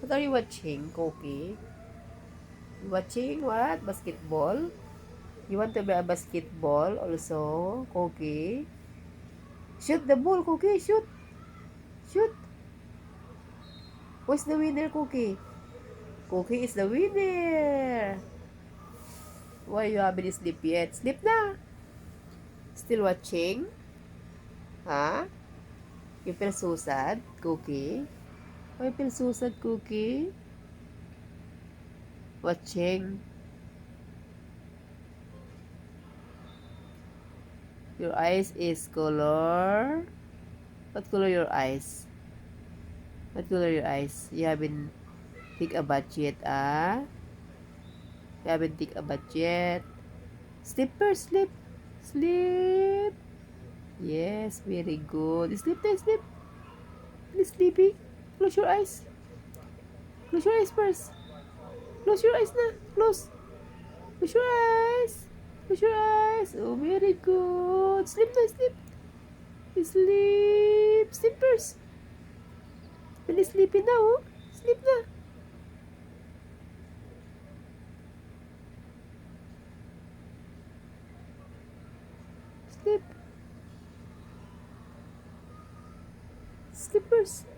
What are you watching, Cookie? You watching what? Basketball? You want to be a basketball also, Cookie? Shoot the ball, Cookie. Shoot. Shoot. Who's the winner, Cookie? Cookie is the winner. Why you haven't sleep yet? Sleep na. Still watching? Huh? You feel so sad, Cookie? Why you feel so sad, Cookie? Watching. Your eyes is color. What color your eyes? What color your eyes? You haven't take a bath yet, ah? You haven't take a bath yet. Sleep first, sleep. Sleep. Yes, very good. Sleep now, sleep. Please, sleepy. Close your eyes. Close your eyes first. Close your eyes na. Close. Close your eyes. Close your eyes. Oh, very good. Sleep na, sleep. Sleep. Sleep first. Really sleepy now, oh. Sleep na. Sleep. Sleep first.